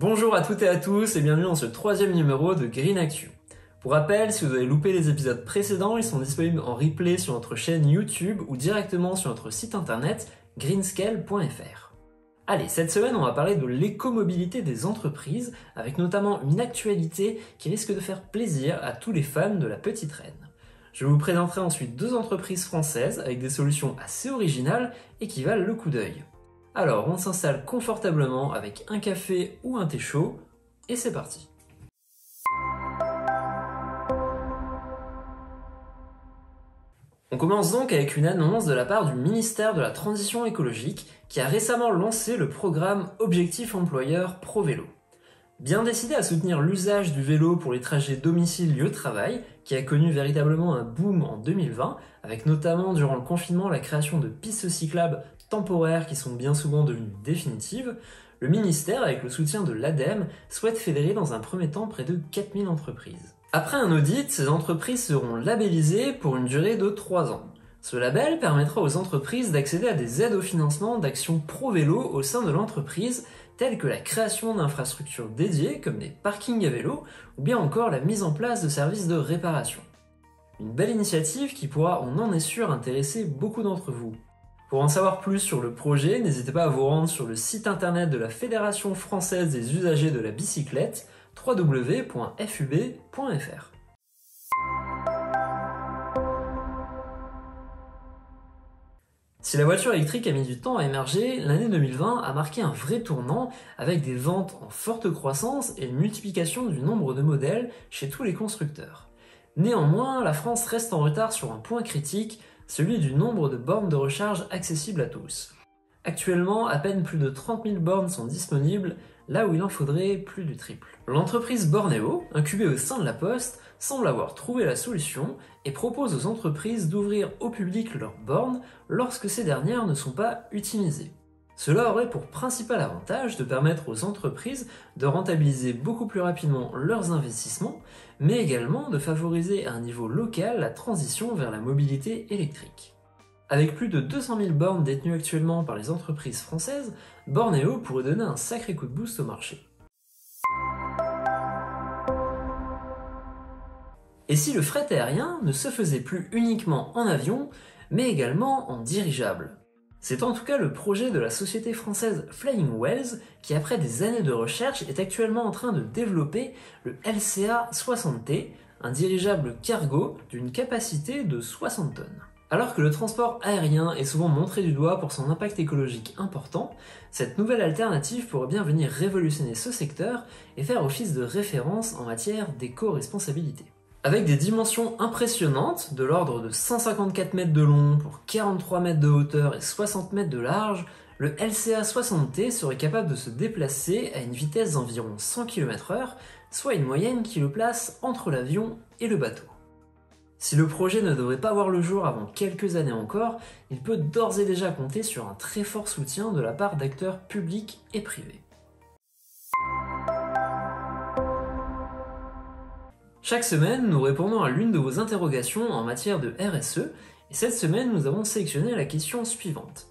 Bonjour à toutes et à tous et bienvenue dans ce troisième numéro de Green Actu. Pour rappel, si vous avez loupé les épisodes précédents, ils sont disponibles en replay sur notre chaîne YouTube ou directement sur notre site internet greenscale.fr. Allez, cette semaine, on va parler de l'écomobilité des entreprises, avec notamment une actualité qui risque de faire plaisir à tous les fans de la petite reine. Je vous présenterai ensuite deux entreprises françaises avec des solutions assez originales et qui valent le coup d'œil. Alors, on s'installe confortablement avec un café ou un thé chaud, et c'est parti. On commence donc avec une annonce de la part du ministère de la Transition écologique qui a récemment lancé le programme Objectif Employeur ProVélo. Bien décidé à soutenir l'usage du vélo pour les trajets domicile-lieu-travail, qui a connu véritablement un boom en 2020, avec notamment durant le confinement la création de pistes cyclables temporaires qui sont bien souvent devenues définitives, le ministère, avec le soutien de l'ADEME, souhaite fédérer dans un premier temps près de 4000 entreprises. Après un audit, ces entreprises seront labellisées pour une durée de 3 ans. Ce label permettra aux entreprises d'accéder à des aides au financement d'actions pro-vélo au sein de l'entreprise, telles que la création d'infrastructures dédiées comme des parkings à vélo ou bien encore la mise en place de services de réparation. Une belle initiative qui pourra, on en est sûr, intéresser beaucoup d'entre vous. Pour en savoir plus sur le projet, n'hésitez pas à vous rendre sur le site internet de la Fédération française des usagers de la bicyclette, www.fub.fr. Si la voiture électrique a mis du temps à émerger, l'année 2020 a marqué un vrai tournant avec des ventes en forte croissance et une multiplication du nombre de modèles chez tous les constructeurs. Néanmoins, la France reste en retard sur un point critique, celui du nombre de bornes de recharge accessibles à tous. Actuellement, à peine plus de 30 000 bornes sont disponibles, là où il en faudrait plus du triple. L'entreprise Bornéo, incubée au sein de la Poste, semble avoir trouvé la solution et propose aux entreprises d'ouvrir au public leurs bornes lorsque ces dernières ne sont pas utilisées. Cela aurait pour principal avantage de permettre aux entreprises de rentabiliser beaucoup plus rapidement leurs investissements, mais également de favoriser à un niveau local la transition vers la mobilité électrique. Avec plus de 200 000 bornes détenues actuellement par les entreprises françaises, Bornéo pourrait donner un sacré coup de boost au marché. Et si le fret aérien ne se faisait plus uniquement en avion, mais également en dirigeable? C'est en tout cas le projet de la société française Flying Wells qui, après des années de recherche, est actuellement en train de développer le LCA 60T, un dirigeable cargo d'une capacité de 60 tonnes. Alors que le transport aérien est souvent montré du doigt pour son impact écologique important, cette nouvelle alternative pourrait bien venir révolutionner ce secteur et faire office de référence en matière d'éco-responsabilité. Avec des dimensions impressionnantes, de l'ordre de 154 mètres de long pour 43 mètres de hauteur et 60 mètres de large, le LCA 60T serait capable de se déplacer à une vitesse d'environ 100 km/h, soit une moyenne qui le place entre l'avion et le bateau. Si le projet ne devrait pas voir le jour avant quelques années encore, il peut d'ores et déjà compter sur un très fort soutien de la part d'acteurs publics et privés. Chaque semaine, nous répondons à l'une de vos interrogations en matière de RSE, et cette semaine, nous avons sélectionné la question suivante.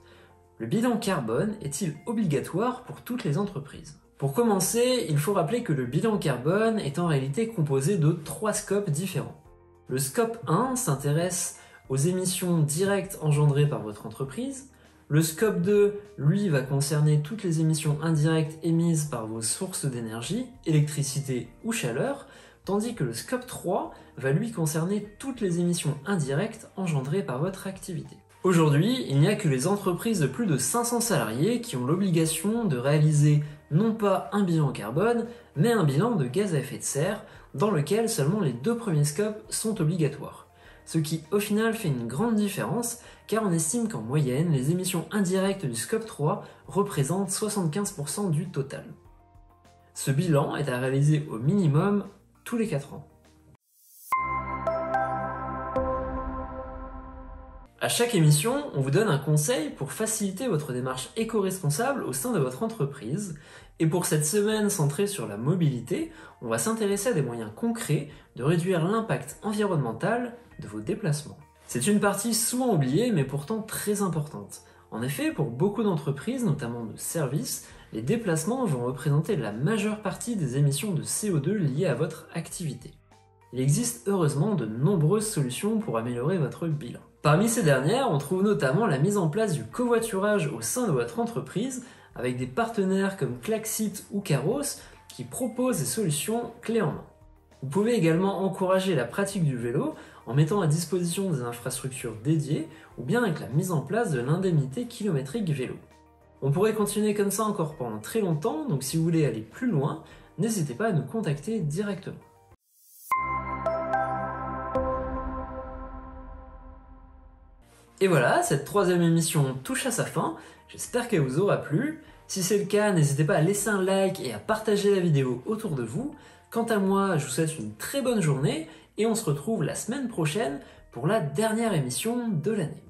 Le bilan carbone est-il obligatoire pour toutes les entreprises? Pour commencer, il faut rappeler que le bilan carbone est en réalité composé de 3 scopes différents. Le scope 1 s'intéresse aux émissions directes engendrées par votre entreprise. Le scope 2, lui, va concerner toutes les émissions indirectes émises par vos sources d'énergie, électricité ou chaleur, tandis que le scope 3 va lui concerner toutes les émissions indirectes engendrées par votre activité. Aujourd'hui, il n'y a que les entreprises de plus de 500 salariés qui ont l'obligation de réaliser non pas un bilan carbone, mais un bilan de gaz à effet de serre, dans lequel seulement les 2 premiers scopes sont obligatoires. Ce qui au final fait une grande différence, car on estime qu'en moyenne, les émissions indirectes du scope 3 représentent 75% du total. Ce bilan est à réaliser au minimum tous les 4 ans. À chaque émission, on vous donne un conseil pour faciliter votre démarche éco-responsable au sein de votre entreprise. Et pour cette semaine centrée sur la mobilité, on va s'intéresser à des moyens concrets de réduire l'impact environnemental de vos déplacements. C'est une partie souvent oubliée mais pourtant très importante. En effet, pour beaucoup d'entreprises, notamment de services, les déplacements vont représenter la majeure partie des émissions de CO2 liées à votre activité. Il existe heureusement de nombreuses solutions pour améliorer votre bilan. Parmi ces dernières, on trouve notamment la mise en place du covoiturage au sein de votre entreprise, avec des partenaires comme Klaxit ou Caros qui proposent des solutions clés en main. Vous pouvez également encourager la pratique du vélo en mettant à disposition des infrastructures dédiées ou bien avec la mise en place de l'indemnité kilométrique vélo. On pourrait continuer comme ça encore pendant très longtemps, donc si vous voulez aller plus loin, n'hésitez pas à nous contacter directement. Et voilà, cette troisième émission touche à sa fin, j'espère qu'elle vous aura plu. Si c'est le cas, n'hésitez pas à laisser un like et à partager la vidéo autour de vous. Quant à moi, je vous souhaite une très bonne journée et on se retrouve la semaine prochaine pour la dernière émission de l'année.